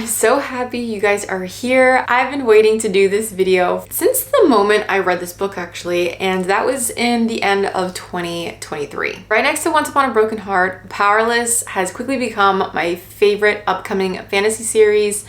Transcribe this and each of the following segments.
so happy you guys are here. I've been waiting to do this video since the moment I read this book actually, and that was in the end of 2023. Right next to Once Upon a Broken Heart, Powerless has quickly become my favorite upcoming fantasy series,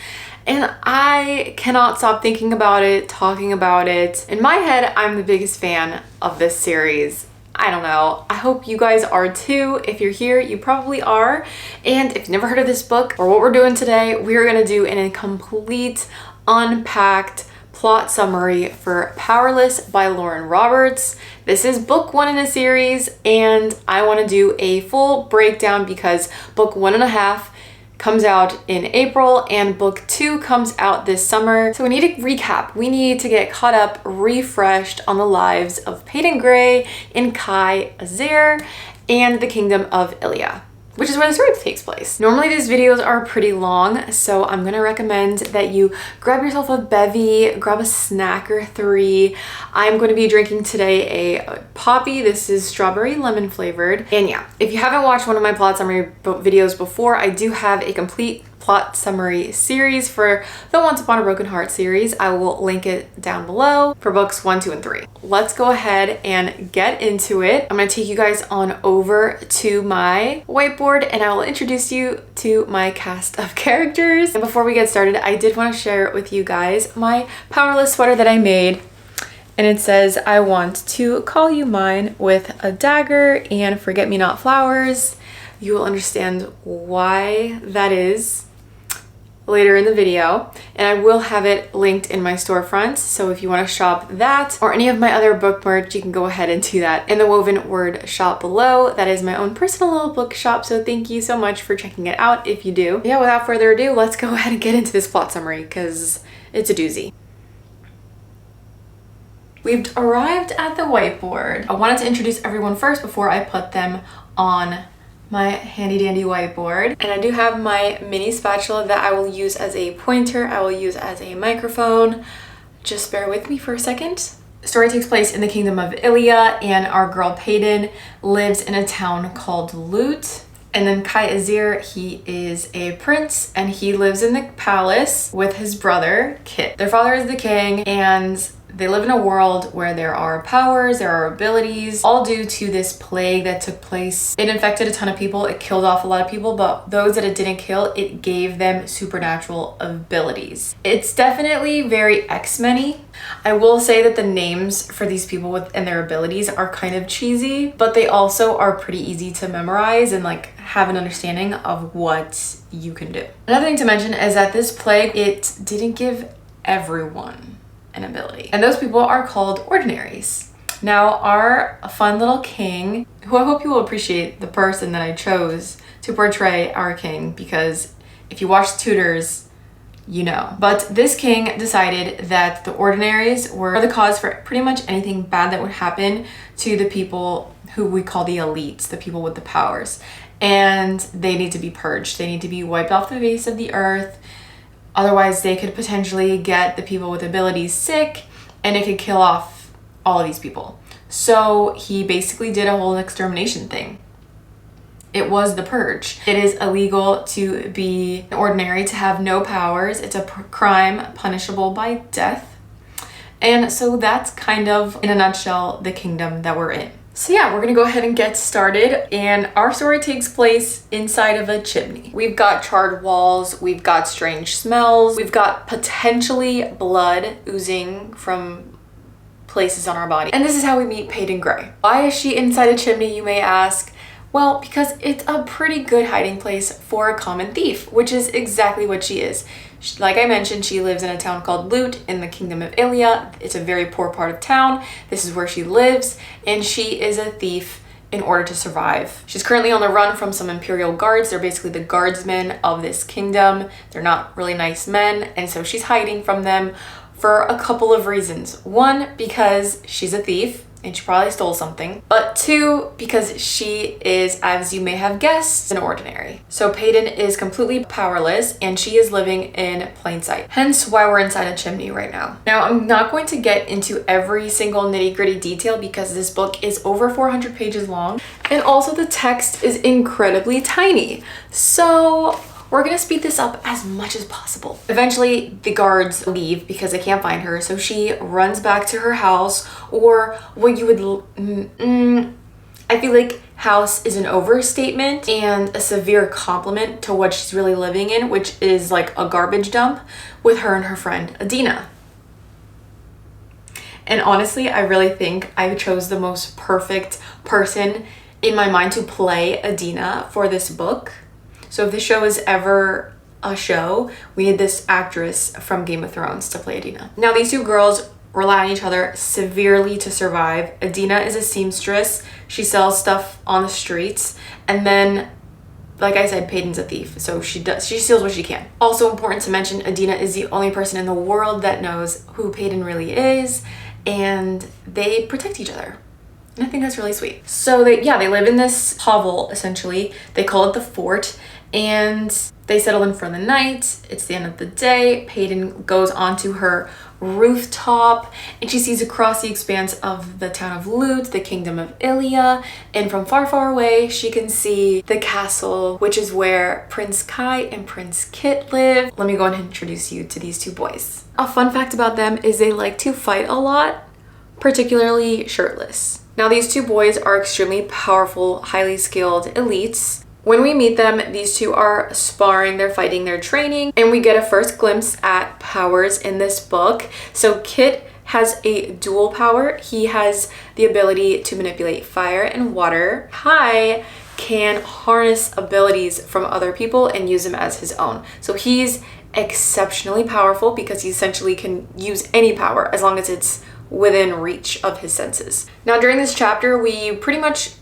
and I cannot stop thinking about it, talking about it. In my head, I'm the biggest fan of this series. I don't know. I hope you guys are too. If you're here, you probably are. And if you've never heard of this book or what we're doing today, we're gonna do a complete, unpacked plot summary for Powerless by Lauren Roberts. This is book 1 in a series, and I wanna do a full breakdown because book 1.5 comes out in April and book 2 comes out this summer. So we need to recap. We need to get caught up, refreshed on the lives of Peyton Gray and Kai Azir and the kingdom of Ilya, which is where the story takes place. Normally these videos are pretty long, so I'm gonna recommend that you grab yourself a bevy, grab a snack or 3. I'm going to be drinking today a Poppy. This is strawberry lemon flavored. And yeah, if you haven't watched one of my plot summary videos before, I do have a complete plot summary series for the Once Upon a Broken Heart series. I will link it down below for books 1, 2, and 3. Let's go ahead and get into it. I'm gonna take you guys on over to my whiteboard and I will introduce you to my cast of characters. And before we get started, I did want to share with you guys my Powerless sweater that I made. And it says, I want to call you mine with a dagger and forget-me-not flowers. You will understand why that is later in the video, and I will have it linked in my storefront, so if you want to shop that or any of my other book merch, you can go ahead and do that in the Woven Word shop below. That is my own personal little book shop, so thank you so much for checking it out if you do. Yeah, without further ado, let's go ahead and get into this plot summary because it's a doozy. We've arrived at the whiteboard. I wanted to introduce everyone first before I put them on my handy dandy whiteboard, and I do have my mini spatula that I will use as a pointer. I will use as a microphone. Just bear with me for a second. The story takes place in the kingdom of Ilya, and our girl Peyton lives in a town called Lut. And then Kai Azir, he is a prince and he lives in the palace with his brother Kit. Their father is the king, and they live in a world where there are powers, there are abilities, all due to this plague that took place. It infected a ton of people, it killed off a lot of people, but those that it didn't kill, it gave them supernatural abilities. It's definitely very X-Men-y. I will say that the names for these people and their abilities are kind of cheesy, but they also are pretty easy to memorize and like have an understanding of what you can do. Another thing to mention is that this plague, it didn't give everyone an ability, and those people are called ordinaries. Now our fun little king, who I hope you will appreciate the person that I chose to portray our king, because if you watch Tudors, you know. But this king decided that the ordinaries were the cause for pretty much anything bad that would happen to the people who we call the elites, the people with the powers, and they need to be purged. They need to be wiped off the face of the earth. Otherwise, they could potentially get the people with abilities sick, and it could kill off all of these people. So he basically did a whole extermination thing. It was the purge. It is illegal to be an ordinary, to have no powers. It's a crime punishable by death. And so that's kind of, in a nutshell, the kingdom that we're in. So yeah, we're gonna go ahead and get started, and our story takes place inside of a chimney. We've got charred walls, we've got strange smells, we've got potentially blood oozing from places on our body. And this is how we meet Peyton Gray. Why is she inside a chimney, you may ask? Well, because it's a pretty good hiding place for a common thief, which is exactly what she is. Like I mentioned, she lives in a town called Lut in the kingdom of Ilya. It's a very poor part of town. This is where she lives, and she is a thief in order to survive. She's currently on the run from some imperial guards. They're basically the guardsmen of this kingdom. They're not really nice men, and so she's hiding from them for a couple of reasons. 1, because she's a thief and she probably stole something, but 2, because she is, as you may have guessed, an ordinary. So Peyton is completely powerless and she is living in plain sight, hence why we're inside a chimney right now. Now, I'm not going to get into every single nitty-gritty detail because this book is over 400 pages long, and also the text is incredibly tiny. So we're gonna speed this up as much as possible. Eventually, the guards leave because they can't find her, so she runs back to her house, or what you would, I feel like house is an overstatement and a severe compliment to what she's really living in, which is like a garbage dump with her and her friend Adina. And honestly, I really think I chose the most perfect person in my mind to play Adina for this book. So if the show is ever a show, we need this actress from Game of Thrones to play Adina. Now, these two girls rely on each other severely to survive. Adina is a seamstress. She sells stuff on the streets. And then, like I said, Peyton's a thief. So she steals what she can. Also important to mention, Adina is the only person in the world that knows who Peyton really is. And they protect each other. And I think that's really sweet. So they live in this hovel, essentially. They call it the fort. And they settle in for the night. It's the end of the day. Peyton goes onto her rooftop and she sees across the expanse of the town of Lut, the kingdom of Ilia, and from far, far away she can see the castle, which is where Prince Kai and Prince Kit live. Let me go and introduce you to these two boys. A fun fact about them is they like to fight a lot, particularly shirtless. Now, these two boys are extremely powerful, highly skilled elites. When we meet them, these two are sparring, they're fighting, they're training, and we get a first glimpse at powers in this book. So Kit has a dual power. He has the ability to manipulate fire and water. Kai can harness abilities from other people and use them as his own. So he's exceptionally powerful because he essentially can use any power as long as it's within reach of his senses. Now, during this chapter, we pretty much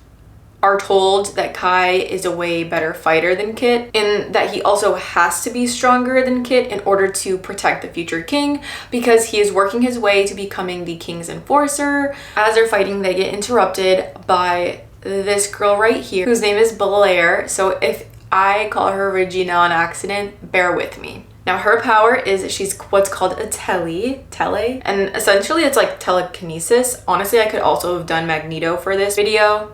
are told that Kai is a way better fighter than Kit, and that he also has to be stronger than Kit in order to protect the future king, because he is working his way to becoming the king's enforcer. As they're fighting, they get interrupted by this girl right here, whose name is Blair. So if I call her Regina on accident, bear with me. Now, her power is she's what's called a tele, and essentially it's like telekinesis. Honestly, I could also have done Magneto for this video,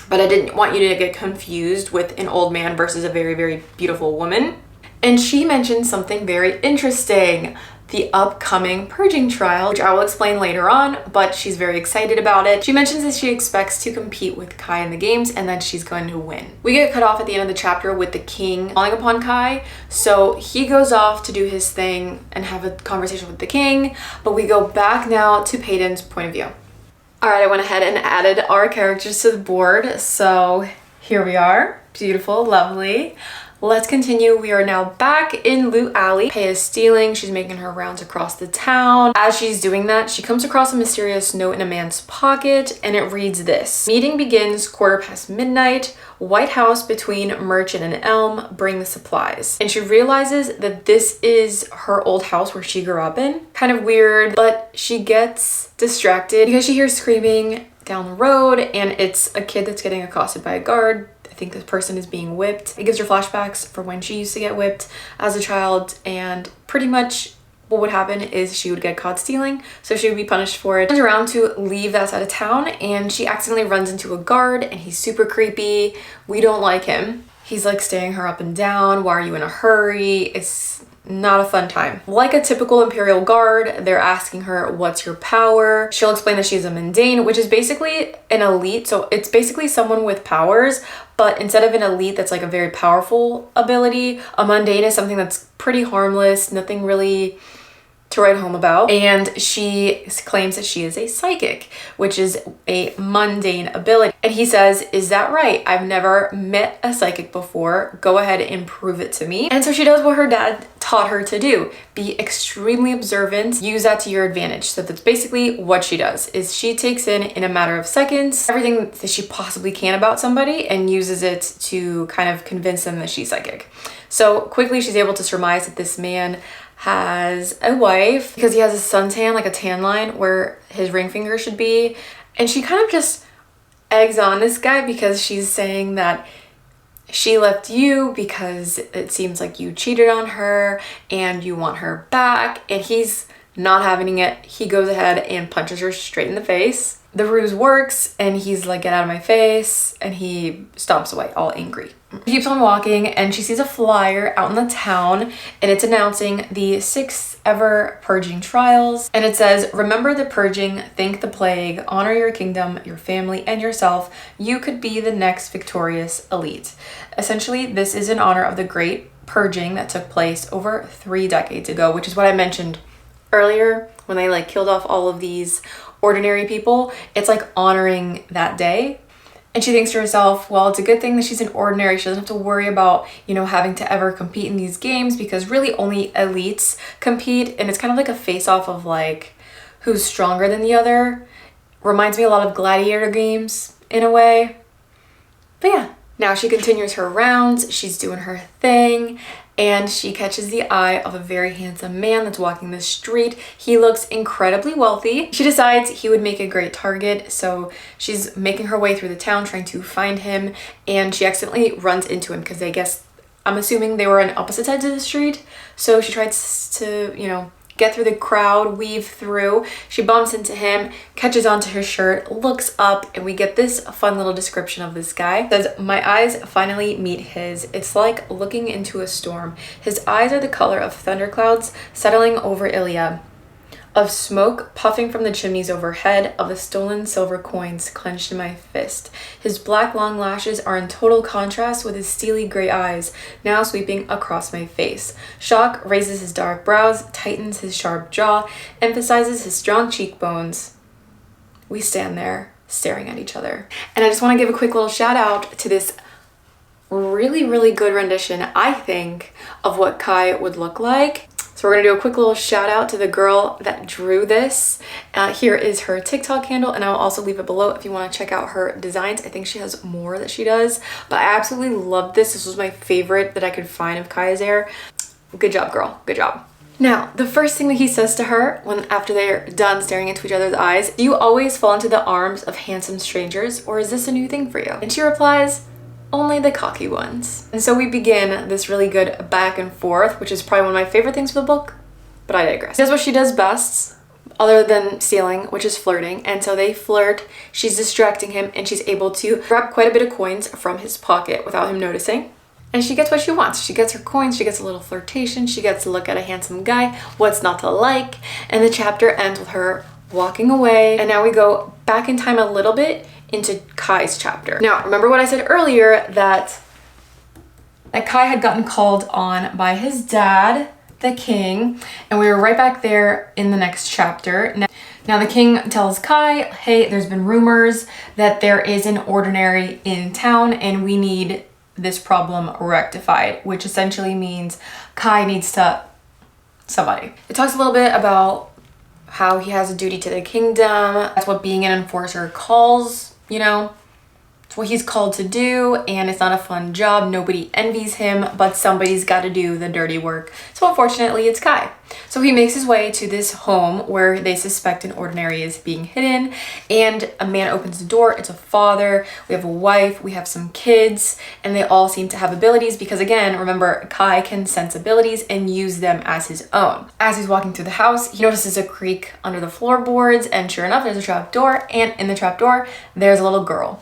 but I didn't want you to get confused with an old man versus a very, very beautiful woman. And she mentioned something very interesting, the upcoming purging trial, which I will explain later on, but she's very excited about it. She mentions that she expects to compete with Kai in the games and that she's going to win. We get cut off at the end of the chapter with the king calling upon Kai. So he goes off to do his thing and have a conversation with the king, but we go back now to Peyton's point of view. All right, I went ahead and added our characters to the board. So here we are, beautiful, lovely. Let's continue. We are now back in Loot Alley. Pei is stealing. She's making her rounds across the town. As she's doing that, she comes across a mysterious note in a man's pocket, and it reads this: meeting begins midnight. White House between Merchant and Elm. Bring the supplies. And she realizes that this is her old house where she grew up in. Kind of weird, but she gets distracted because she hears screaming down the road, and it's a kid that's getting accosted by a guard. I think this person is being whipped. It gives her flashbacks for when she used to get whipped as a child, and pretty much what would happen is she would get caught stealing, so she would be punished for it. Turns around to leave that side of town, and she accidentally runs into a guard, and he's super creepy. We don't like him. He's like staring her up and down. Why are you in a hurry? It's not a fun time. Like a typical Imperial guard, they're asking her, what's your power? She'll explain that she's a mundane, which is basically an elite. So it's basically someone with powers, but instead of an elite that's like a very powerful ability, a mundane is something that's pretty harmless, nothing really to write home about. And she claims that she is a psychic, which is a mundane ability. And he says, is that right? I've never met a psychic before. Go ahead and prove it to me. And so she does what her dad taught her to do. Be extremely observant, use that to your advantage. So that's basically what she does, is she takes in a matter of seconds, everything that she possibly can about somebody and uses it to kind of convince them that she's psychic. So quickly she's able to surmise that this man has a wife because he has a suntan, like a tan line where his ring finger should be. And she kind of just eggs on this guy because she's saying that she left you because it seems like you cheated on her and you want her back. And he's not having it, he goes ahead and punches her straight in the face. The ruse works and he's like, get out of my face, and he stomps away all angry. She keeps on walking and she sees a flyer out in the town, and it's announcing the 6th ever purging trials. And it says, remember the purging, thank the plague, honor your kingdom, your family, and yourself. You could be the next victorious elite. Essentially, this is in honor of the great purging that took place over 3 decades ago, which is what I mentioned earlier when they like killed off all of these ordinary people. It's like honoring that day. And she thinks to herself, well, it's a good thing that she's an ordinary. She doesn't have to worry about, you know, having to ever compete in these games, because really only elites compete. And it's kind of like a face-off of like who's stronger than the other. Reminds me a lot of gladiator games in a way. But yeah, now she continues her rounds. She's doing her thing. And she catches the eye of a very handsome man that's walking the street. He looks incredibly wealthy. She decides he would make a great target, so she's making her way through the town trying to find him, and she accidentally runs into him because I'm assuming they were on opposite sides of the street. So she tries to, you know, get through the crowd, weave through. She bumps into him, catches onto his shirt, looks up, and we get this fun little description of this guy. It says, my eyes finally meet his. It's like looking into a storm. His eyes are the color of thunderclouds settling over Iliad, of smoke puffing from the chimneys overhead, of the stolen silver coins clenched in my fist. His black long lashes are in total contrast with his steely gray eyes, now sweeping across my face. Shock raises his dark brows, tightens his sharp jaw, emphasizes his strong cheekbones. We stand there, staring at each other. And I just want to give a quick little shout out to this really, really good rendition, I think, of what Kai would look like. So we're gonna do a quick little shout out to the girl that drew this. Here is her TikTok handle, and I'll also leave it below if you wanna check out her designs. I think she has more that she does, but I absolutely love this. This was my favorite that I could find of Kai's hair. Good job, girl, good job. Now, the first thing that he says to her after they're done staring into each other's eyes, do you always fall into the arms of handsome strangers, or is this a new thing for you? And she replies, only the cocky ones. And so we begin this really good back and forth, which is probably one of my favorite things for the book, but I digress. She does what she does best, other than stealing, which is flirting. And so they flirt, she's distracting him, and she's able to grab quite a bit of coins from his pocket without him noticing. And she gets what she wants. She gets her coins, she gets a little flirtation, she gets to look at a handsome guy, what's not to like, and the chapter ends with her walking away. And now we go back in time a little bit into Kai's chapter. Now, remember what I said earlier, that Kai had gotten called on by his dad, the king, and we were right back there in the next chapter. Now the king tells Kai, hey, there's been rumors that there is an ordinary in town and we need this problem rectified, which essentially means Kai needs somebody. It talks a little bit about how he has a duty to the kingdom. That's what being an enforcer calls, you know, it's what he's called to do, and it's not a fun job. Nobody envies him, but somebody's got to do the dirty work. So unfortunately, it's Kai. So he makes his way to this home where they suspect an ordinary is being hidden, and a man opens the door. It's a father, we have a wife, we have some kids, and they all seem to have abilities because, again, remember, Kai can sense abilities and use them as his own. As he's walking through the house, he notices a creak under the floorboards, and sure enough, there's a trap door, and in the trap door, there's a little girl.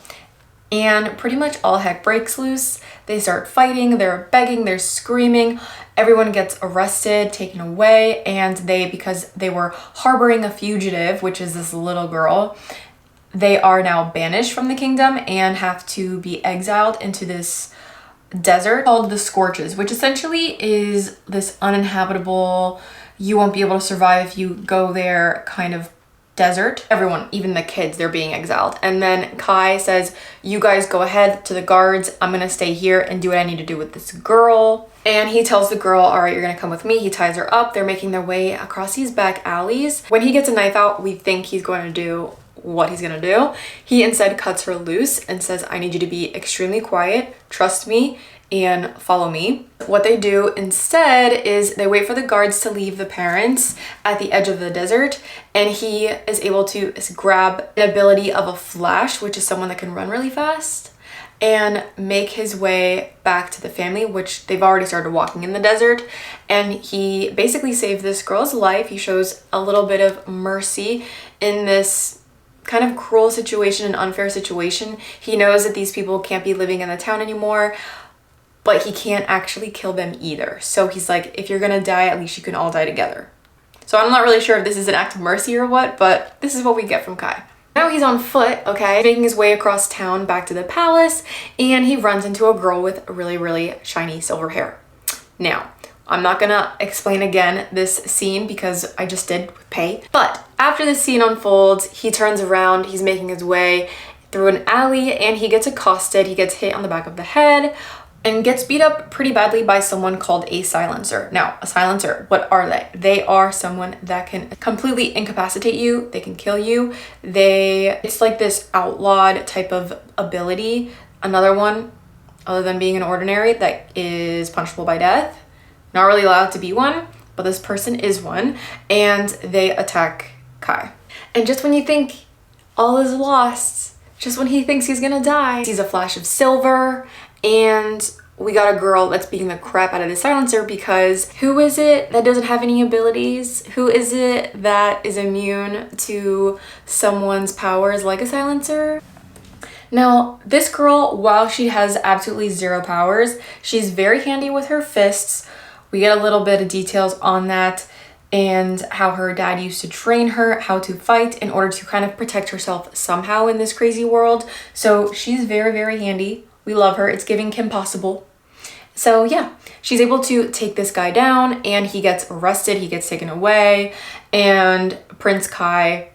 And pretty much all heck breaks loose. They start fighting, they're begging, they're screaming. Everyone gets arrested, taken away, and because they were harboring a fugitive, which is this little girl, they are now banished from the kingdom and have to be exiled into this desert called the Scorches, which essentially is this uninhabitable, you won't be able to survive if you go there kind of desert. Everyone, even the kids, they're being exiled. And then Kai says, you guys go ahead to the guards. I'm gonna stay here and do what I need to do with this girl. And he tells the girl, all right, you're gonna come with me. He ties her up. They're making their way across these back alleys. When he gets a knife out, we think he's going to do what he's gonna do. He instead cuts her loose and says, I need you to be extremely quiet, trust me, and follow me. What they do instead is they wait for the guards to leave the parents at the edge of the desert, and he is able to grab an ability of a flash, which is someone that can run really fast, and make his way back to the family, which they've already started walking in the desert. And he basically saved this girl's life. He shows a little bit of mercy in this kind of cruel situation, an unfair situation. He knows that these people can't be living in the town anymore, but he can't actually kill them either. So he's like, if you're gonna die, at least you can all die together. So I'm not really sure if this is an act of mercy or what, but this is what we get from Kai. Now he's on foot, okay, making his way across town back to the palace, and he runs into a girl with really, really shiny silver hair. Now, I'm not gonna explain again this scene because I just did with Pei, but after the scene unfolds, he turns around, he's making his way through an alley, and he gets accosted, he gets hit on the back of the head, and gets beat up pretty badly by someone called a silencer. Now, a silencer, what are they? They are someone that can completely incapacitate you. They can kill you. It's like this outlawed type of ability. Another one, other than being an ordinary, that is punishable by death. Not really allowed to be one, but this person is one, and they attack Kai. And just when you think all is lost, just when he thinks he's gonna die, he sees a flash of silver, and we got a girl that's beating the crap out of the silencer because who is it that doesn't have any abilities? Who is it that is immune to someone's powers like a silencer? Now, this girl, while she has absolutely zero powers, she's very handy with her fists. We get a little bit of details on that and how her dad used to train her how to fight in order to kind of protect herself somehow in this crazy world. So she's very, very handy. We love her. It's giving Kim Possible. So yeah, she's able to take this guy down, and he gets arrested. He gets taken away, and Prince Kai,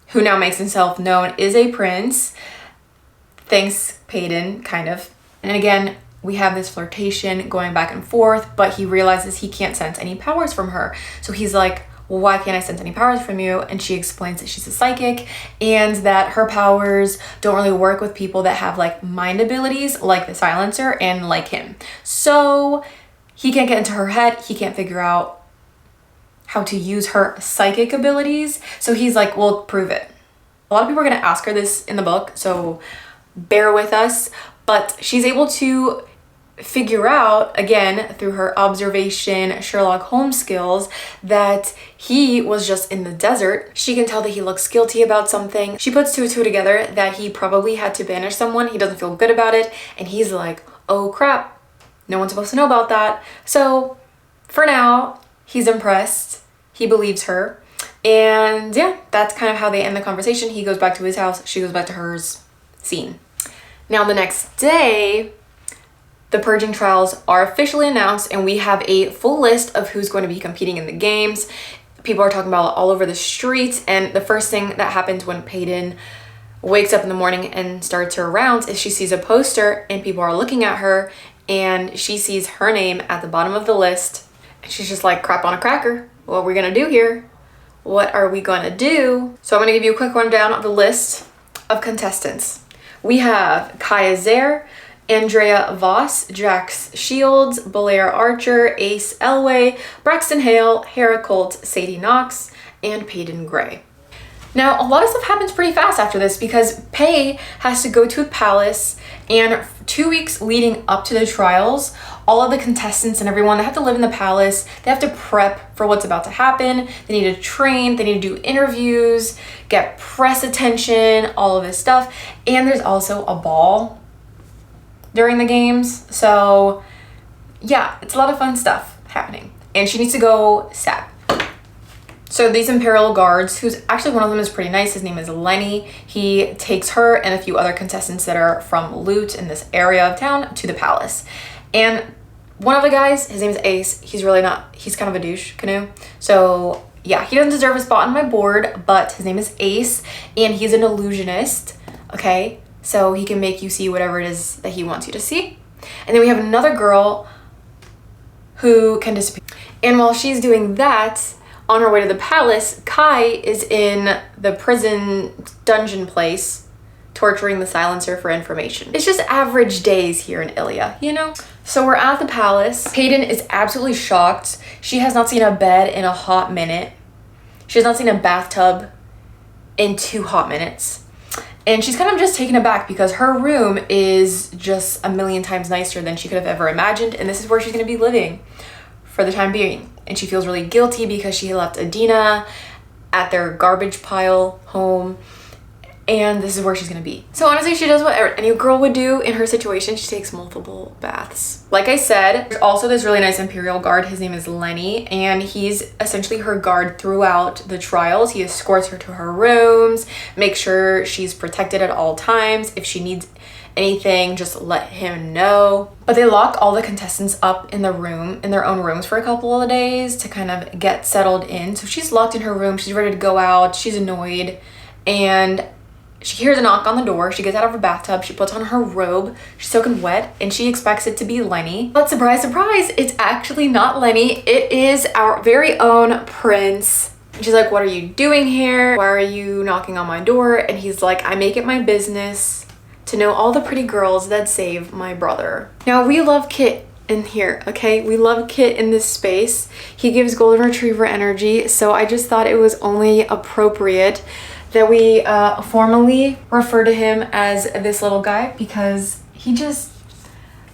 who now makes himself known, is a prince, thanks Peyton, kind of. And again, we have this flirtation going back and forth, but he realizes he can't sense any powers from her. So he's like, well, why can't I sense any powers from you? And she explains that she's a psychic and that her powers don't really work with people that have like mind abilities like the silencer and like him. So he can't get into her head. He can't figure out how to use her psychic abilities. So he's like, well, prove it. A lot of people are going to ask her this in the book, so bear with us. But she's able to figure out, again, through her observation, Sherlock Holmes skills, that he was just in the desert. She can tell that he looks guilty about something. She puts two and two together that he probably had to banish someone. He doesn't feel good about it. And he's like, oh crap, no one's supposed to know about that. So for now, he's impressed. He believes her. And yeah, that's kind of how they end the conversation. He goes back to his house. She goes back to hers. Scene. Now the next day, the purging trials are officially announced, and we have a full list of who's going to be competing in the games. People are talking about it all over the streets, and the first thing that happens when Peyton wakes up in the morning and starts her rounds is she sees a poster and people are looking at her, and she sees her name at the bottom of the list. And she's just like, crap on a cracker. What are we gonna do here? What are we gonna do? So I'm gonna give you a quick rundown of the list of contestants. We have Kaya Zare, Andrea Voss, Jax Shields, Belair Archer, Ace Elway, Braxton Hale, Hera Colt, Sadie Knox, and Peyton Gray. Now, a lot of stuff happens pretty fast after this because Pei has to go to a palace, and 2 weeks leading up to the trials, all of the contestants and everyone, they have to live in the palace. They have to prep for what's about to happen. They need to train, they need to do interviews, get press attention, all of this stuff. And there's also a ball during the games. So yeah, it's a lot of fun stuff happening. And she needs to go sap. So these Imperial Guards, who's actually one of them is pretty nice. His name is Lenny. He takes her and a few other contestants that are from loot in this area of town to the palace. And one of the guys, his name is Ace. He's kind of a douche canoe. So yeah, he doesn't deserve a spot on my board, but his name is Ace and he's an illusionist, okay? So he can make you see whatever it is that he wants you to see. And then we have another girl who can disappear. And while she's doing that, on her way to the palace, Kai is in the prison dungeon place, torturing the silencer for information. It's just average days here in Ilya, you know? So we're at the palace. Peyton is absolutely shocked. She has not seen a bed in a hot minute. She has not seen a bathtub in 2 hot minutes. And she's kind of just taken aback because her room is just a million times nicer than she could have ever imagined. And this is where she's going to be living for the time being. And she feels really guilty because she left Adina at their garbage pile home. And this is where she's gonna be. So honestly, she does what any girl would do in her situation. She takes multiple baths. Like I said, there's also this really nice Imperial guard. His name is Lenny, and he's essentially her guard throughout the trials. He escorts her to her rooms, makes sure she's protected at all times. If she needs anything, just let him know. But they lock all the contestants up in their own rooms for a couple of days to kind of get settled in. So she's locked in her room. She's ready to go out. She's annoyed, and she hears a knock on the door. She gets out of her bathtub. She puts on her robe. She's soaking wet, and she expects it to be Lenny. But surprise, surprise, it's actually not Lenny. It is our very own Prince. She's like, what are you doing here? Why are you knocking on my door? And he's like, I make it my business to know all the pretty girls that save my brother. Now, we love Kit in here, okay? We love Kit in this space. He gives golden retriever energy, so I just thought it was only appropriate that we formally refer to him as this little guy because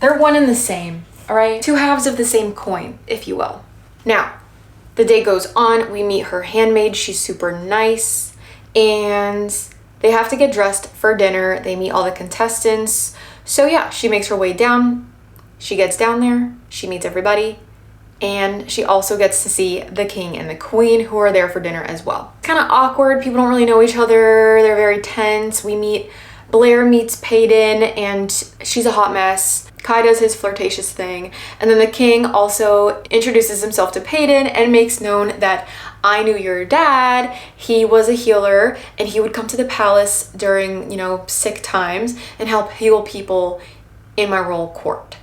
they're one and the same, all right? Two halves of the same coin, if you will. Now, the day goes on. We meet her handmaid. She's super nice, and they have to get dressed for dinner. They meet all the contestants. So yeah, she makes her way down. She gets down there. She meets everybody. And she also gets to see the king and the queen, who are there for dinner as well. It's kind of awkward. People don't really know each other. They're very tense. Blair meets Peyton, and she's a hot mess. Kai does his flirtatious thing. And then the king also introduces himself to Peyton and makes known that I knew your dad. He was a healer, and he would come to the palace during, sick times and help heal people in my royal court.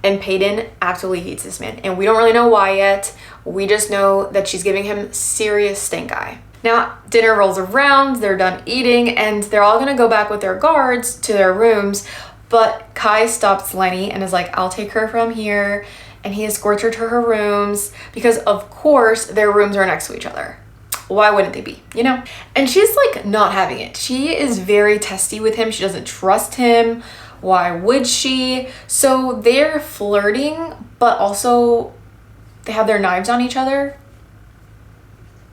And Peyton absolutely hates this man. And we don't really know why yet. We just know that she's giving him serious stink eye. Now, dinner rolls around, they're done eating, and they're all gonna go back with their guards to their rooms. But Kai stops Lenny and is like, I'll take her from here. And he escorts her to her rooms because, of course, their rooms are next to each other. Why wouldn't they be, And she's like not having it. She is very testy with him. She doesn't trust him. Why would she? So they're flirting, but also they have their knives on each other.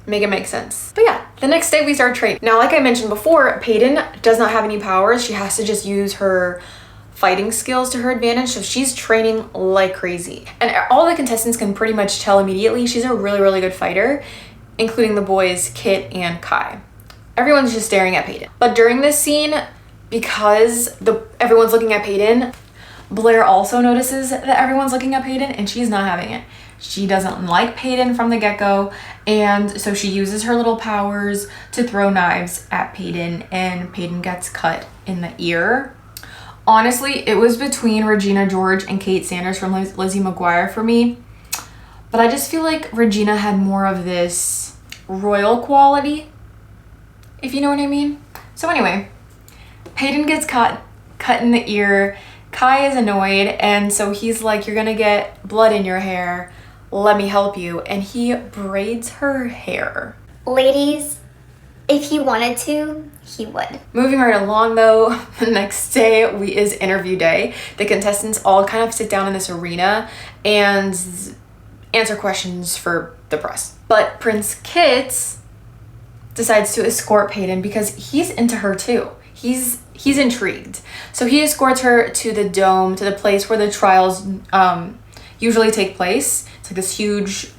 Make it make sense. But yeah, the next day we start training. Now, like I mentioned before, Peyton does not have any powers. She has to just use her fighting skills to her advantage. So she's training like crazy. And all the contestants can pretty much tell immediately she's a really, really good fighter, including the boys, Kit and Kai. Everyone's just staring at Peyton. But during this scene, because everyone's looking at Peyton, Blair also notices that everyone's looking at Peyton, and she's not having it. She doesn't like Peyton from the get-go, and so she uses her little powers to throw knives at Peyton, and Peyton gets cut in the ear. Honestly, it was between Regina George and Kate Sanders from Lizzie McGuire for me, but I just feel like Regina had more of this royal quality, if you know what I mean. So anyway, Peyton gets cut in the ear. Kai is annoyed, and so he's like, you're gonna get blood in your hair. Let me help you. And he braids her hair. Ladies, if he wanted to, he would. Moving right along though, the next day is interview day. The contestants all kind of sit down in this arena and answer questions for the press. But Prince Kit decides to escort Peyton because he's into her too. He's intrigued. So he escorts her to the dome, to the place where the trials usually take place. It's like this huge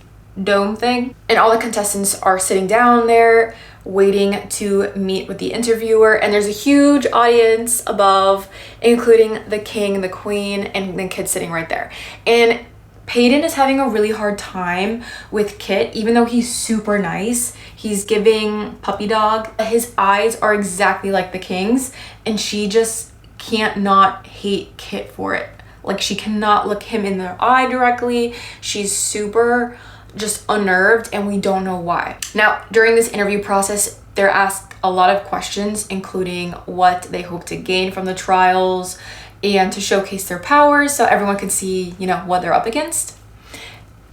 dome thing. And all the contestants are sitting down there waiting to meet with the interviewer. And there's a huge audience above, including the king, the queen, and the kid sitting right there. And Peyton is having a really hard time with Kit, even though he's super nice. He's giving puppy dog. His eyes are exactly like the king's, and she just can't not hate Kit for it. Like, she cannot look him in the eye directly. She's super just unnerved, and we don't know why. Now, during this interview process, they're asked a lot of questions, including what they hope to gain from the trials and to showcase their powers so everyone can see, what they're up against.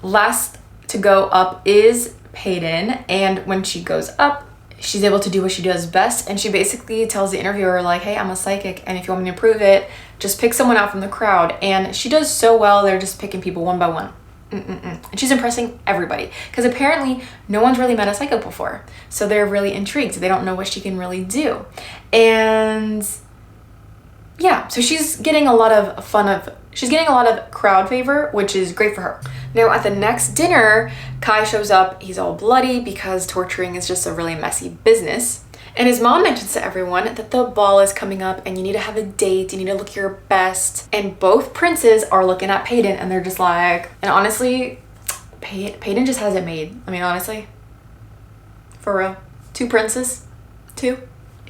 Last to go up is Peyton, and when she goes up, she's able to do what she does best. And she basically tells the interviewer like, hey, I'm a psychic, and if you want me to prove it, just pick someone out from the crowd. And she does so well, they're just picking people one by one. And she's impressing everybody because apparently no one's really met a psychic before, so they're really intrigued. They don't know what she can really do. And yeah, so she's getting a lot of crowd favor, which is great for her. Now at the next dinner, Kai shows up. He's all bloody because torturing is just a really messy business. And his mom mentions to everyone that the ball is coming up and you need to have a date, you need to look your best. And both princes are looking at Peyton and they're just like, and honestly, Peyton just has it made. I mean, honestly, for real. 2 princes, 2.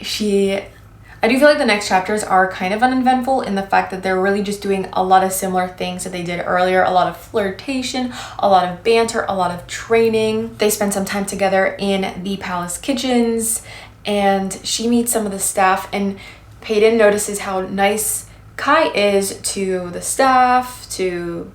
I do feel like the next chapters are kind of uneventful in the fact that they're really just doing a lot of similar things that they did earlier. A lot of flirtation, a lot of banter, a lot of training. They spend some time together in the palace kitchens, and she meets some of the staff, and Peyton notices how nice Kai is to the staff, to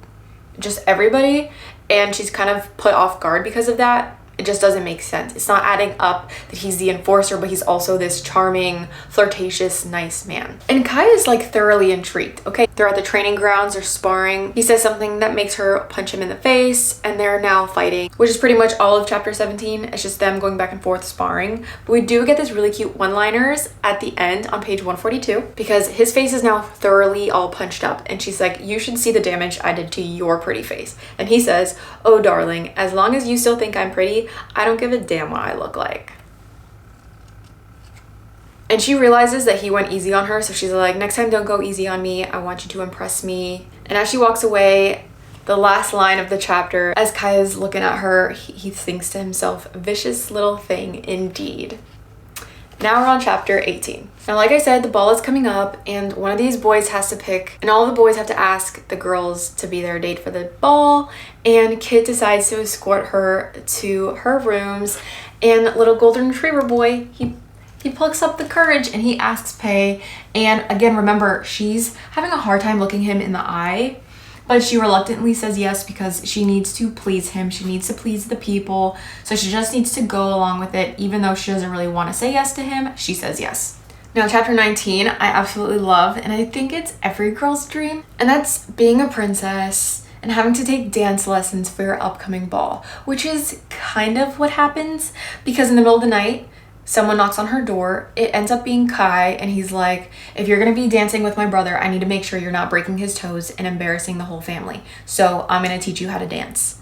just everybody, and she's kind of put off guard because of that. It just doesn't make sense. It's not adding up that he's the enforcer, but he's also this charming, flirtatious, nice man. And Kai is like thoroughly intrigued, okay? They're at the training grounds, they're sparring. He says something that makes her punch him in the face, and they're now fighting, which is pretty much all of chapter 17. It's just them going back and forth sparring. But we do get this really cute one-liners at the end on page 142 because his face is now thoroughly all punched up, and she's like, you should see the damage I did to your pretty face. And he says, oh darling, as long as you still think I'm pretty, I don't give a damn what I look like. And she realizes that he went easy on her, so she's like, next time don't go easy on me, I want you to impress me. And as she walks away, the last line of the chapter, as Kai is looking at her, he thinks to himself, vicious little thing indeed. Now we're on chapter 18. Now, like I said, the ball is coming up and one of these boys has to pick, and all the boys have to ask the girls to be their date for the ball, and Kit decides to escort her to her rooms, and little golden retriever boy, he plucks up the courage and he asks Pei, and again, remember, she's having a hard time looking him in the eye, but she reluctantly says yes because she needs to please him. She needs to please the people. So she just needs to go along with it. Even though she doesn't really want to say yes to him, she says yes. Now, chapter 19, I absolutely love, and I think it's every girl's dream, and that's being a princess and having to take dance lessons for your upcoming ball, which is kind of what happens because in the middle of the night, someone knocks on her door. It ends up being Kai, and he's like, if you're gonna be dancing with my brother, I need to make sure you're not breaking his toes and embarrassing the whole family. So I'm gonna teach you how to dance.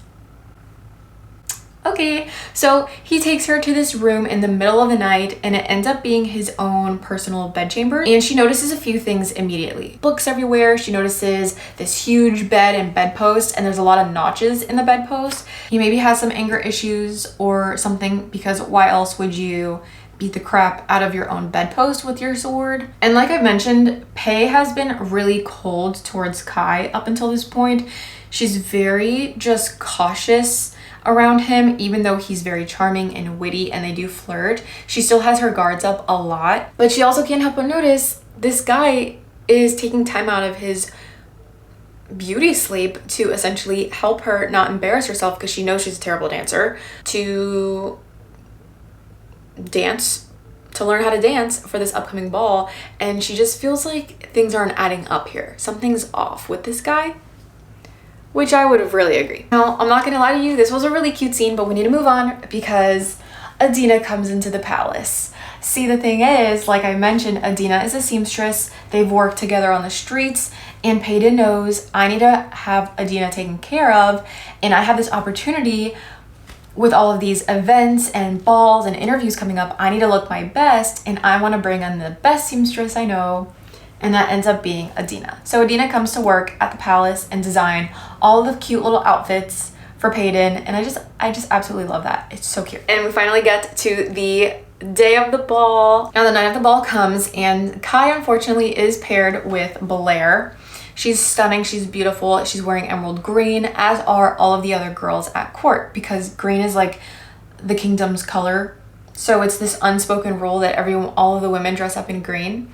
Okay, so he takes her to this room in the middle of the night, and it ends up being his own personal bedchamber. And she notices a few things immediately. Books everywhere. She notices this huge bed and bedpost, and there's a lot of notches in the bedpost. He maybe has some anger issues or something, because why else would you beat the crap out of your own bedpost with your sword? And like I mentioned, Pei has been really cold towards Kai up until this point. She's very just cautious around him, even though he's very charming and witty and they do flirt. She still has her guards up a lot, but she also can't help but notice this guy is taking time out of his beauty sleep to essentially help her not embarrass herself, because she knows she's a terrible dancer, to dance, to learn how to dance for this upcoming ball. And she just feels like things aren't adding up here. Something's off with this guy, which I would have really agree. Now, I'm not gonna lie to you, this was a really cute scene, but we need to move on because Adina comes into the palace. See, the thing is, like I mentioned, Adina is a seamstress. They've worked together on the streets, and Peyton knows I need to have Adina taken care of, and I have this opportunity with all of these events and balls and interviews coming up. I need to look my best, and I want to bring in the best seamstress I know, and that ends up being Adina. So Adina comes to work at the palace and design all the cute little outfits for Peyton, and I just absolutely love that. It's so cute. And we finally get to the day of the ball. Now the night of the ball comes, and Kai unfortunately is paired with Blair. She's stunning, she's beautiful, she's wearing emerald green, as are all of the other girls at court, because green is like the kingdom's color. So it's this unspoken rule that all of the women dress up in green.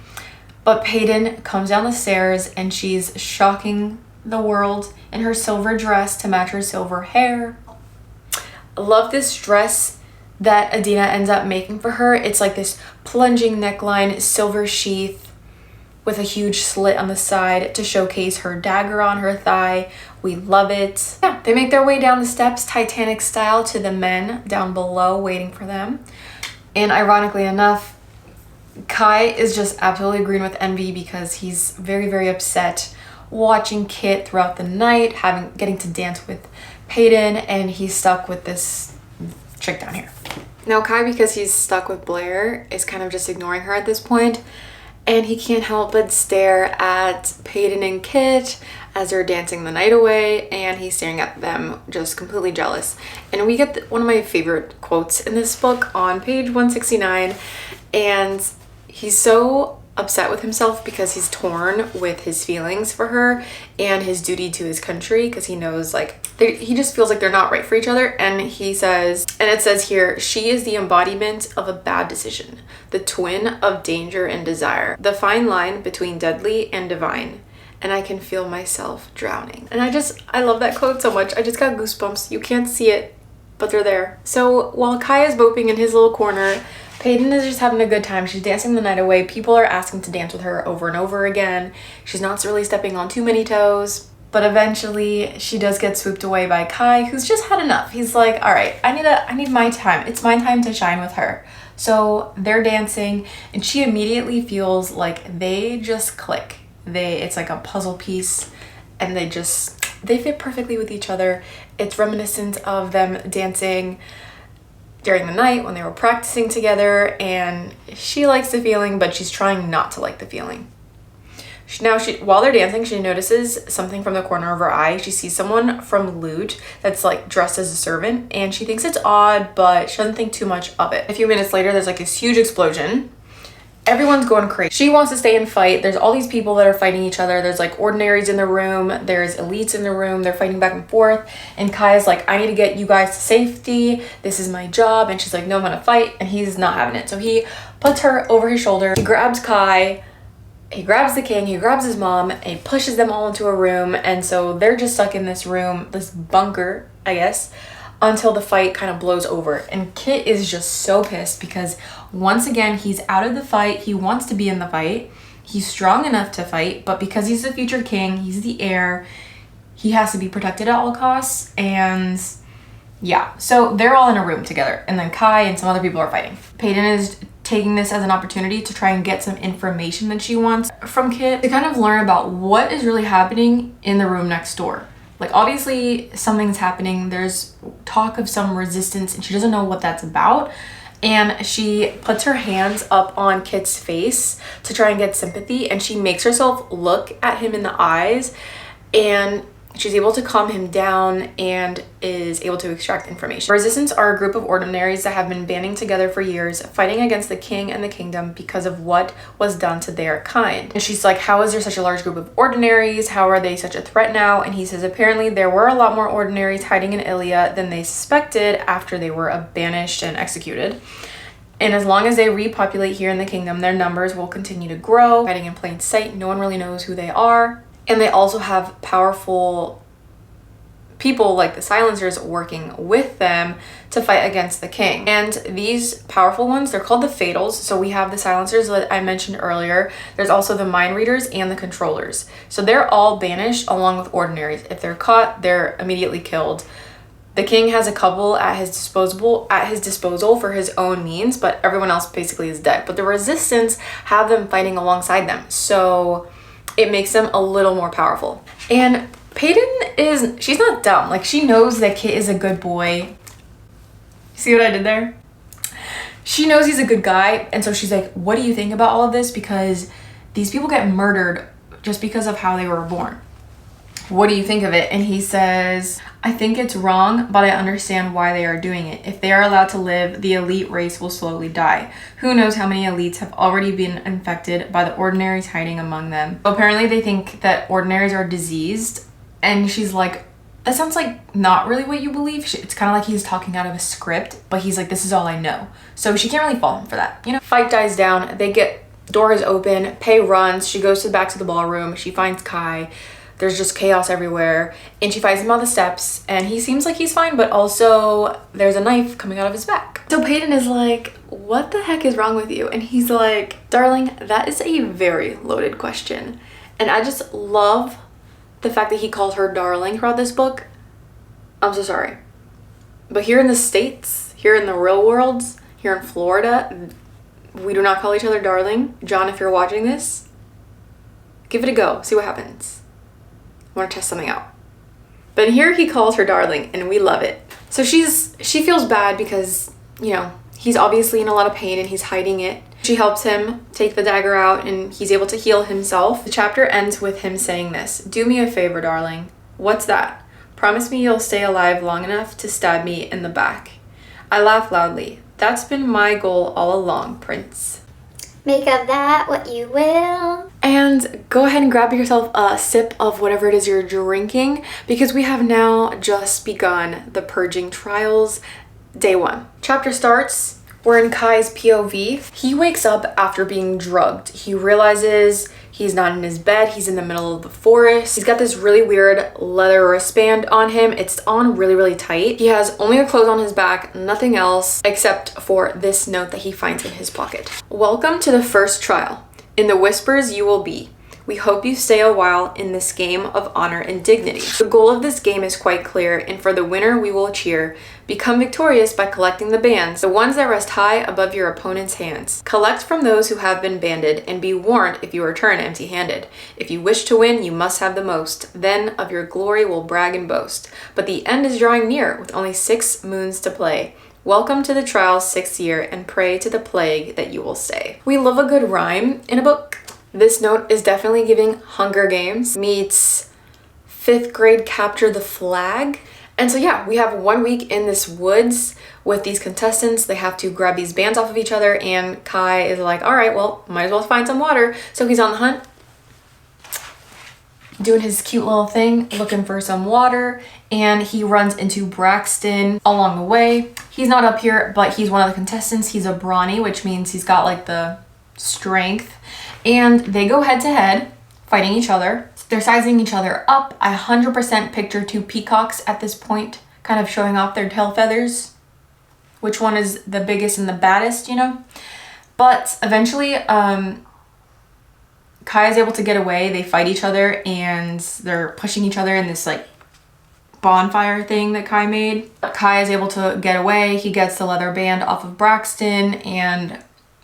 But Peyton comes down the stairs and she's shocking the world in her silver dress to match her silver hair. I love this dress. that Adina ends up making for her. It's like this plunging neckline, silver sheath with a huge slit on the side to showcase her dagger on her thigh. We love it. Yeah, they make their way down the steps, Titanic style, to the men down below waiting for them. And ironically enough, Kai is just absolutely green with envy because he's very, very upset watching Kit throughout the night, getting to dance with Peyton, and he's stuck with this chick down here. Now Kai, because he's stuck with Blair, is kind of just ignoring her at this point, and he can't help but stare at Peyton and Kit as they're dancing the night away, and he's staring at them just completely jealous. And we get one of my favorite quotes in this book on page 169, and he's so upset with himself because he's torn with his feelings for her and his duty to his country, because he knows he just feels like they're not right for each other. And he says, and it says here, she is the embodiment of a bad decision, the twin of danger and desire, the fine line between deadly and divine, and I can feel myself drowning. And I love that quote so much. I just got goosebumps. You can't see it, but they're there. So while Kai is moping in his little corner, Peyton is just having a good time. She's dancing the night away. People are asking to dance with her over and over again. She's not really stepping on too many toes, but eventually she does get swooped away by Kai, who's just had enough. He's like, all right, I need my time. It's my time to shine with her. So they're dancing, and she immediately feels like they just click. It's like a puzzle piece, and they fit perfectly with each other. It's reminiscent of them dancing during the night when they were practicing together, and she likes the feeling, but she's trying not to like the feeling. While they're dancing, she notices something from the corner of her eye. She sees someone from Loot that's like dressed as a servant, and she thinks it's odd, but she doesn't think too much of it. A few minutes later, there's like this huge explosion. Everyone's going crazy. She wants to stay and fight. There's all these people that are fighting each other. There's like ordinaries in the room. There's elites in the room. They're fighting back and forth. And Kai's like, I need to get you guys to safety. This is my job. And she's like, no, I'm gonna fight. And he's not having it. So he puts her over his shoulder. He grabs Kai. He grabs the king. He grabs his mom. And he pushes them all into a room. And so they're just stuck in this room, this bunker, I guess, until the fight kind of blows over. And Kit is just so pissed because once again, he's out of the fight. He wants to be in the fight. He's strong enough to fight, but because he's the future king, he's the heir, he has to be protected at all costs. And yeah, so they're all in a room together, and then Kai and some other people are fighting. Peyton is taking this as an opportunity to try and get some information that she wants from Kit to kind of learn about what is really happening in the room next door. Like, obviously something's happening. There's talk of some resistance, and she doesn't know what that's about. And she puts her hands up on Kit's face to try and get sympathy, and she makes herself look at him in the eyes, and she's able to calm him down and is able to extract information. Resistance are a group of ordinaries that have been banding together for years, fighting against the king and the kingdom because of what was done to their kind. And she's like, how is there such a large group of ordinaries? How are they such a threat now? And he says, apparently there were a lot more ordinaries hiding in Ilia than they suspected after they were banished and executed. And as long as they repopulate here in the kingdom, their numbers will continue to grow, hiding in plain sight. No one really knows who they are. And they also have powerful people like the Silencers working with them to fight against the king. And these powerful ones, they're called the Fatals. So we have the Silencers that I mentioned earlier. There's also the Mind Readers and the Controllers. So they're all banished along with ordinaries. If they're caught, they're immediately killed. The king has a couple at his disposal for his own means, but everyone else basically is dead. But the Resistance have them fighting alongside them. So it makes them a little more powerful. And Peyton she's not dumb. Like, she knows that Kit is a good boy. See what I did there? She knows he's a good guy. And so she's like, what do you think about all of this? Because these people get murdered just because of how they were born. What do you think of it? And he says, I think it's wrong, but I understand why they are doing it. If they are allowed to live, the elite race will slowly die. Who knows how many elites have already been infected by the ordinaries hiding among them. Apparently they think that ordinaries are diseased. And she's like, that sounds like not really what you believe. It's kind of like he's talking out of a script, but he's like, this is all I know. So she can't really fault him for that. You know, fight dies down. Door is open. Pei runs. She goes back to the ballroom. She finds Kai. There's just chaos everywhere. And she finds him on the steps and he seems like he's fine, but also there's a knife coming out of his back. So Peyton is like, what the heck is wrong with you? And he's like, darling, that is a very loaded question. And I just love the fact that he calls her darling throughout this book. I'm so sorry. But here in the States, here in the real world, here in Florida, we do not call each other darling. John, if you're watching this, give it a go. See what happens. I want to test something out. But here he calls her darling and we love it. So she feels bad because, you know, he's obviously in a lot of pain and he's hiding it. She helps him take the dagger out and he's able to heal himself. The chapter ends with him saying this, "Do me a favor, darling." "What's that?" "Promise me you'll stay alive long enough to stab me in the back." I laugh loudly. "That's been my goal all along, Prince." Make of that what you will. And go ahead and grab yourself a sip of whatever it is you're drinking because we have now just begun the purging trials, day 1. Chapter starts. We're in Kai's POV. He wakes up after being drugged. He realizes he's not in his bed. He's in the middle of the forest. He's got this really weird leather wristband on him. It's on really, really tight. He has only the clothes on his back, nothing else except for this note that he finds in his pocket. "Welcome to the first trial. In the whispers you will be. We hope you stay a while in this game of honor and dignity. The goal of this game is quite clear, and for the winner we will cheer. Become victorious by collecting the bands, the ones that rest high above your opponent's hands. Collect from those who have been banded, and be warned if you return empty-handed. If you wish to win, you must have the most. Then of your glory we'll brag and boast. But the end is drawing near, with only 6 moons to play. Welcome to the trial's 6th year, and pray to the plague that you will stay." We love a good rhyme in a book. This note is definitely giving Hunger Games meets 5th grade capture the flag. And so yeah, we have 1 week in this woods with these contestants. They have to grab these bands off of each other and Kai is like, all right, well, might as well find some water. So he's on the hunt, doing his cute little thing, looking for some water, and he runs into Braxton along the way. He's not up here, but he's one of the contestants. He's a brawny, which means he's got like the strength. And they go head to head, fighting each other. They're sizing each other up. I 100% picture 2 peacocks at this point, kind of showing off their tail feathers. Which one is the biggest and the baddest, you know? But eventually, Kai is able to get away. They fight each other and they're pushing each other in this like bonfire thing that Kai made. Kai is able to get away. He gets the leather band off of Braxton and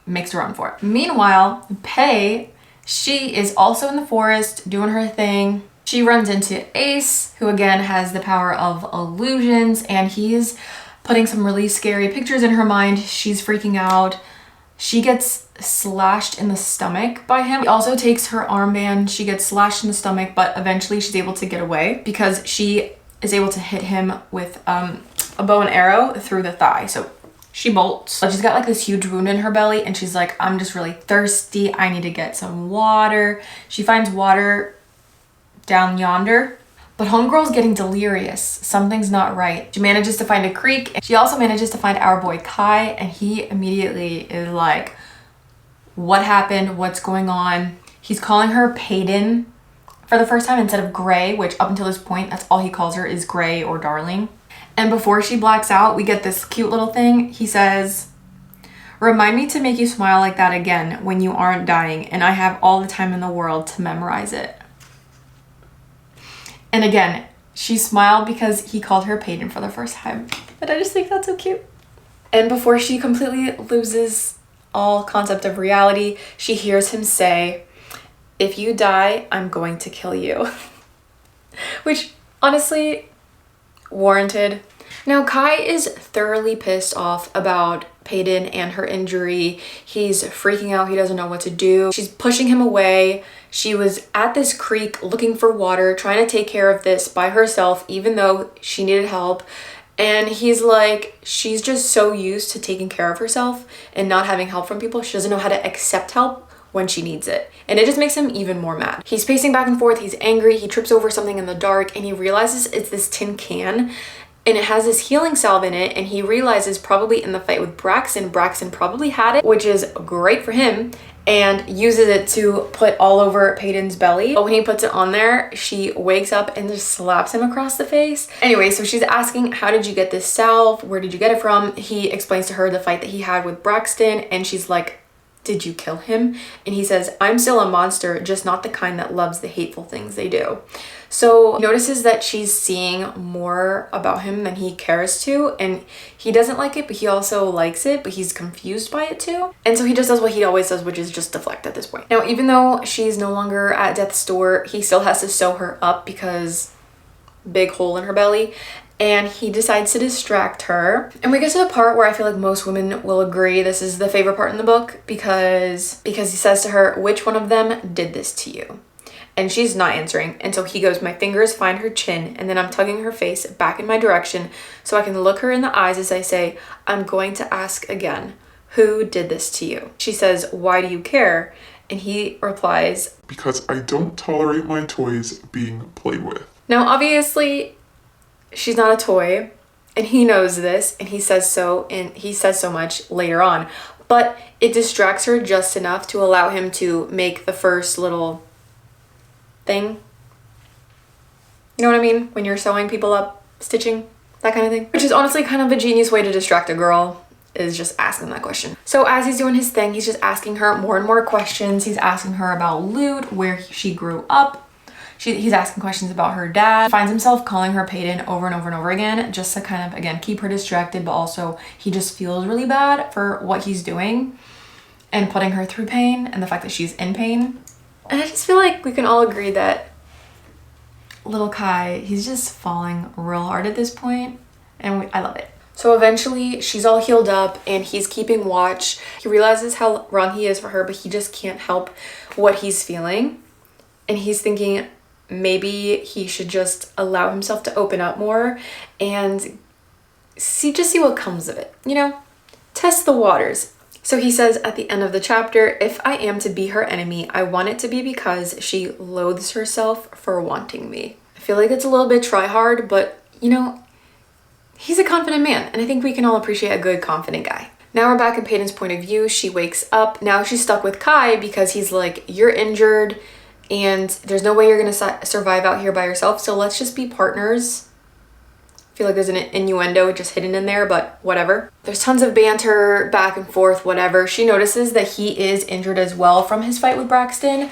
makes a run for it. Meanwhile, Pei, she is also in the forest doing her thing. She runs into Ace, who again has the power of illusions, and he's putting some really scary pictures in her mind. She's freaking out. She gets slashed in the stomach by him. He also takes her armband. She gets slashed in the stomach, but eventually she's able to get away because she is able to hit him with a bow and arrow through the thigh. So she bolts. She's got like this huge wound in her belly and she's like, I'm just really thirsty. I need to get some water. She finds water down yonder, but homegirl's getting delirious. Something's not right. She manages to find a creek. She also manages to find our boy Kai, and he immediately is like, what happened? What's going on? He's calling her Peyton for the first time instead of Gray, which up until this point, that's all he calls her is Gray or darling. And before she blacks out, we get this cute little thing. He says, remind me to make you smile like that again when you aren't dying, and I have all the time in the world to memorize it. And again, she smiled because he called her Peyton for the first time. But I just think that's so cute. And before she completely loses all concept of reality, she hears him say, if you die, I'm going to kill you. Which honestly, warranted. Now Kai is thoroughly pissed off about Peyton and her injury. He's freaking out. He doesn't know what to do. She's pushing him away. She was at this creek looking for water, trying to take care of this by herself, even though she needed help. And he's like, she's just so used to taking care of herself and not having help from people. She doesn't know how to accept help when she needs it. And it just makes him even more mad. He's pacing back and forth. He's angry. He trips over something in the dark and he realizes it's this tin can and it has this healing salve in it. And he realizes probably in the fight with Braxton probably had it, which is great for him. and uses it to put all over Peyton's belly. But when he puts it on there, she wakes up and just slaps him across the face. Anyway, so she's asking, how did you get this salve? Where did you get it from? He explains to her the fight that he had with Braxton, and she's like, did you kill him? And he says, I'm still a monster, just not the kind that loves the hateful things they do. So he notices that she's seeing more about him than he cares to, and he doesn't like it, but he also likes it, but he's confused by it too. And so he just does what he always does, which is just deflect at this point. Now, even though she's no longer at death's door, he still has to sew her up because big hole in her belly, and he decides to distract her. And we get to the part where I feel like most women will agree this is the favorite part in the book, because he says to her, which one of them did this to you? And she's not answering. And so he goes, my fingers find her chin, and then I'm tugging her face back in my direction so I can look her in the eyes as I say, I'm going to ask again, who did this to you? She says, why do you care? And he replies, because I don't tolerate my toys being played with. Now, obviously, she's not a toy, and he knows this, and he says so much later on. But it distracts her just enough to allow him to make the first little thing. You know what I mean? When you're sewing people up, stitching, that kind of thing. Which is honestly kind of a genius way to distract a girl, is just asking that question. So as he's doing his thing, he's just asking her more and more questions. He's asking her about Lute, where she grew up. He's asking questions about her dad. He finds himself calling her Peyton over and over and over again, just to kind of, again, keep her distracted, but also he just feels really bad for what he's doing and putting her through pain and the fact that she's in pain. And I just feel like we can all agree that little Kai, he's just falling real hard at this point, and I love it. So eventually she's all healed up and he's keeping watch. He realizes how wrong he is for her, but he just can't help what he's feeling. And he's thinking maybe he should just allow himself to open up more and see what comes of it, you know? Test the waters. So he says at the end of the chapter, if I am to be her enemy, I want it to be because she loathes herself for wanting me. I feel like it's a little bit try hard, but you know, he's a confident man, and I think we can all appreciate a good confident guy. Now we're back in Peyton's point of view. She wakes up. Now she's stuck with Kai because he's like, you're injured and there's no way you're gonna survive out here by yourself, so let's just be partners. I feel like there's an innuendo just hidden in there, but whatever. There's tons of banter back and forth, whatever. She notices that he is injured as well from his fight with Braxton,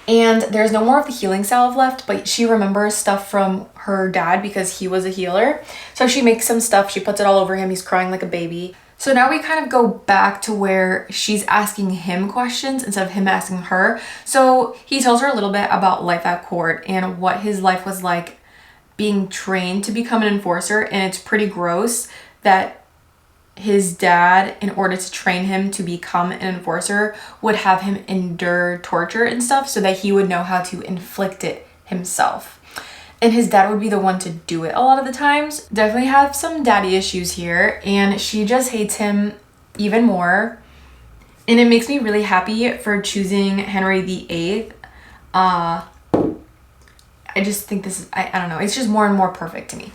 and there's no more of the healing salve left, but she remembers stuff from her dad because he was a healer. So she makes some stuff, she puts it all over him, he's crying like a baby. So now we kind of go back to where she's asking him questions instead of him asking her. So he tells her a little bit about life at court and what his life was like being trained to become an enforcer, and it's pretty gross that his dad, in order to train him to become an enforcer, would have him endure torture and stuff so that he would know how to inflict it himself. And his dad would be the one to do it a lot of the times. Definitely have some daddy issues here, and she just hates him even more. And it makes me really happy for choosing Henry VIII. I just think this is, I don't know, it's just more and more perfect to me.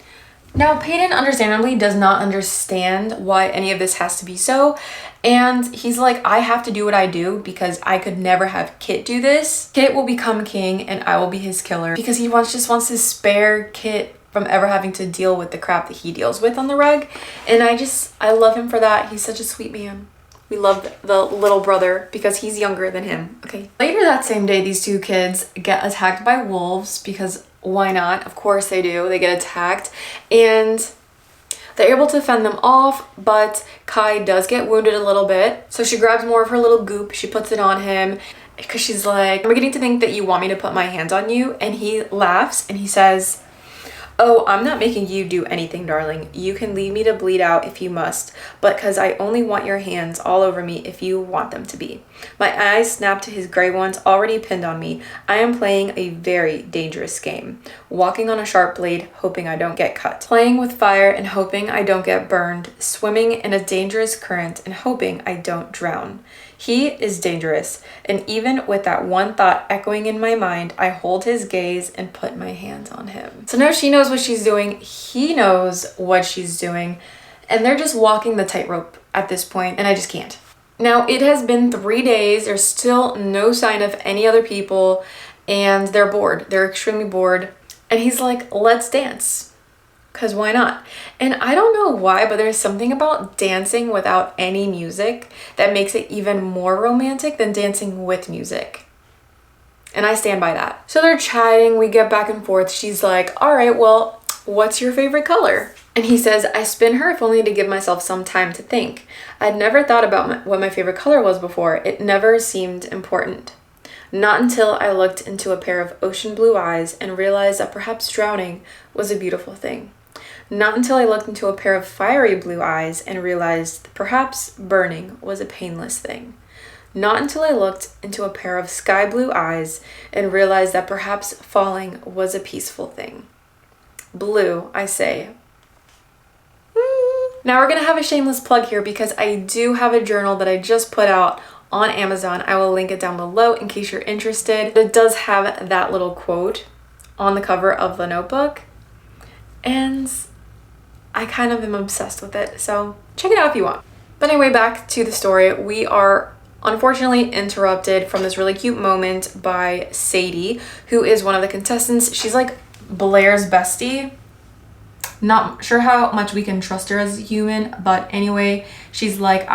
Now, Peyton understandably does not understand why any of this has to be so. And he's like, I have to do what I do because I could never have Kit do this. Kit will become king and I will be his killer, because he just wants to spare Kit from ever having to deal with the crap that he deals with on the reg. And I love him for that. He's such a sweet man. We love the little brother because he's younger than him, okay? Later that same day, these two kids get attacked by wolves because why not? Of course they do. They get attacked and they're able to fend them off, but Kai does get wounded a little bit. So she grabs more of her little goop. She puts it on him because she's like, I'm beginning to think that you want me to put my hands on you. And he laughs and he says, oh, I'm not making you do anything, darling. You can leave me to bleed out if you must, but because I only want your hands all over me if you want them to be. My eyes snap to his gray ones already pinned on me. I am playing a very dangerous game. Walking on a sharp blade, hoping I don't get cut. Playing with fire and hoping I don't get burned. Swimming in a dangerous current and hoping I don't drown. He is dangerous, and even with that one thought echoing in my mind, I hold his gaze and put my hands on him. So now she knows what she's doing, he knows what she's doing, and they're just walking the tightrope at this point, and I just can't. Now, it has been 3 days. There's still no sign of any other people, and they're bored. They're extremely bored. And he's like, let's dance. Because why not? And I don't know why, but there's something about dancing without any music that makes it even more romantic than dancing with music. And I stand by that. So they're chatting, we get back and forth. She's like, all right, well, what's your favorite color? And he says, I spin her if only to give myself some time to think. I'd never thought about what my favorite color was before. It never seemed important. Not until I looked into a pair of ocean blue eyes and realized that perhaps drowning was a beautiful thing. Not until I looked into a pair of fiery blue eyes and realized that perhaps burning was a painless thing. Not until I looked into a pair of sky blue eyes and realized that perhaps falling was a peaceful thing. Blue, I say. Now we're gonna have a shameless plug here because I do have a journal that I just put out on Amazon. I will link it down below in case you're interested. It does have that little quote on the cover of the notebook, and I kind of am obsessed with it, so check it out if you want. But anyway, back to the story. We are unfortunately interrupted from this really cute moment by Sadie, who is one of the contestants. She's like Blair's bestie. Not sure how much we can trust her as a human, but anyway, she's like,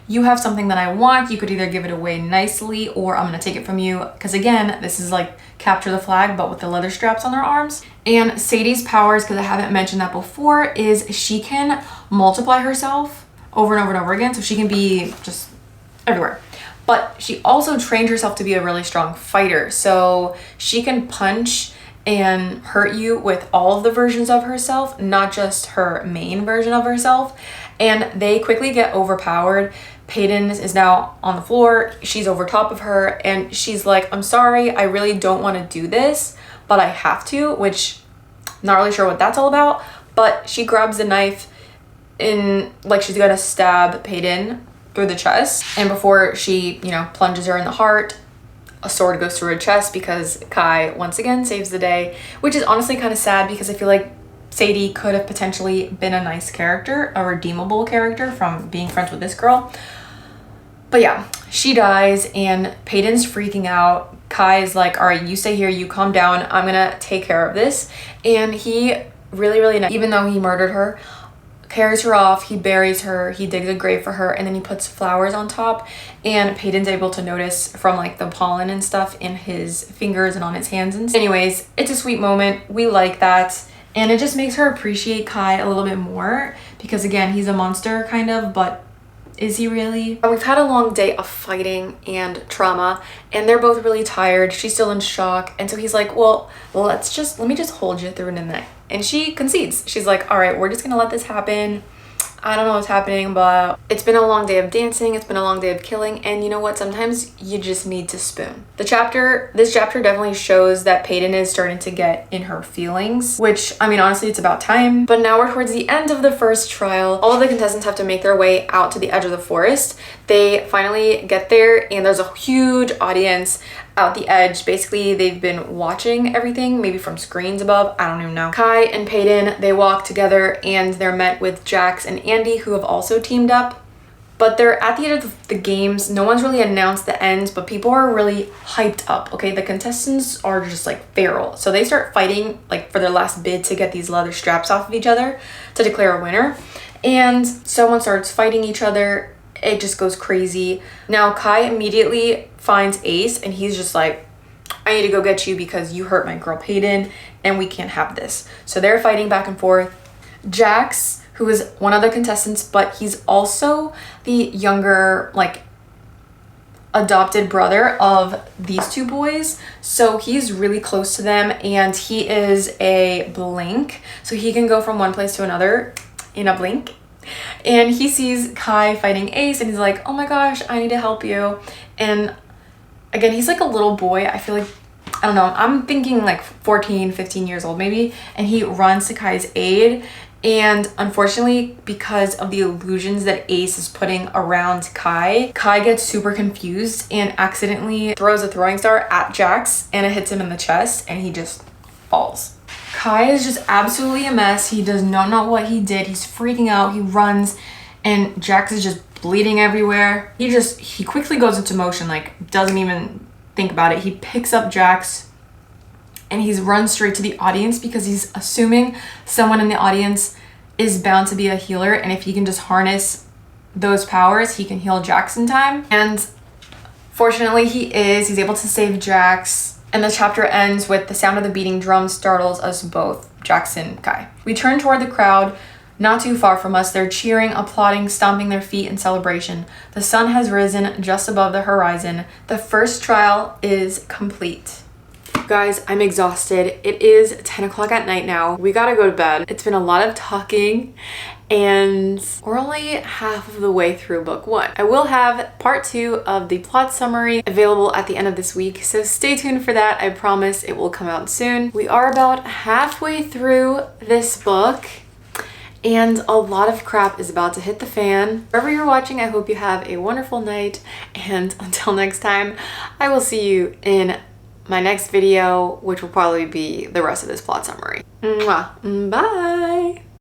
you have something that I want. You could either give it away nicely or I'm gonna take it from you. Because again, this is like capture the flag, but with the leather straps on their arms. And Sadie's powers, because I haven't mentioned that before, is she can multiply herself over and over and over again. So she can be just everywhere. But she also trained herself to be a really strong fighter. So she can punch and hurt you with all of the versions of herself, not just her main version of herself. And they quickly get overpowered. Peyton is now on the floor. She's over top of her and she's like, I'm sorry, I really don't want to do this, but I have to, which I'm not really sure what that's all about. But she grabs a knife in, like she's gonna stab Peyton through the chest. And before she, plunges her in the heart, a sword goes through her chest because Kai once again saves the day, which is honestly kind of sad because I feel like Sadie could have potentially been a nice character, a redeemable character from being friends with this girl. But yeah, she dies and Peyton's freaking out. Kai is like, all right, you stay here, you calm down, I'm gonna take care of this. And he really, even though he murdered her, carries her off, he buries her, he digs a grave for her, and then he puts flowers on top. And Peyton's able to notice from like the pollen and stuff in his fingers and on his hands. And anyways, it's a sweet moment. We like that. And it just makes her appreciate Kai a little bit more because again, he's a monster kind of, but is he really? We've had a long day of fighting and trauma and they're both really tired. She's still in shock. And so he's like, well, let me just hold you through the night. And she concedes. She's like, all right, we're just gonna let this happen. I don't know what's happening, but it's been a long day of dancing. It's been a long day of killing. And you know what? Sometimes you just need to spoon. This chapter definitely shows that Peyton is starting to get in her feelings, which, I mean, honestly, it's about time. But now we're towards the end of the first trial. All of the contestants have to make their way out to the edge of the forest. They finally get there and there's a huge audience out the edge. Basically, they've been watching everything, maybe from screens above, I don't even know. Kai and Peyton, they walk together and they're met with Jax and Andy, who have also teamed up. But they're at the end of the games. No one's really announced the ends, but people are really hyped up, okay? The contestants are just like feral. So they start fighting like for their last bid to get these leather straps off of each other to declare a winner. And someone starts fighting each other. It just goes crazy. Now Kai immediately finds Ace and he's just like, I need to go get you because you hurt my girl Peyton and we can't have this. So they're fighting back and forth. Jax, who is one of the contestants, but he's also the younger, like, adopted brother of these two boys. So he's really close to them and he is a blink. So he can go from one place to another in a blink. And he sees Kai fighting Ace and he's like, oh my gosh, I need to help you. And again, he's like a little boy. I feel like, I don't know, I'm thinking like 14, 15 years old maybe. And he runs to Kai's aid. And unfortunately, because of the illusions that Ace is putting around Kai gets super confused and accidentally throws a throwing star at Jax and it hits him in the chest and he just falls. Kai is just absolutely a mess. He does not know what he did. He's freaking out. He runs and Jax is just bleeding everywhere. He quickly goes into motion, like doesn't even think about it. He picks up Jax and he's run straight to the audience because he's assuming someone in the audience is bound to be a healer, and if he can just harness those powers, he can heal Jax in time. And fortunately he's able to save Jax, and the chapter ends with the sound of the beating drum startles us both, Jax and Kai. We turn toward the crowd, not too far from us. They're cheering, applauding, stomping their feet in celebration. The sun has risen just above the horizon. The first trial is complete. Guys, I'm exhausted. It is 10 o'clock at night now. We gotta go to bed. It's been a lot of talking and we're only half of the way through book 1. I will have part 2 of the plot summary available at the end of this week, so stay tuned for that. I promise it will come out soon. We are about halfway through this book and a lot of crap is about to hit the fan. Wherever you're watching, I hope you have a wonderful night, and until next time, I will see you in my next video, which will probably be the rest of this plot summary. Mwah. Bye!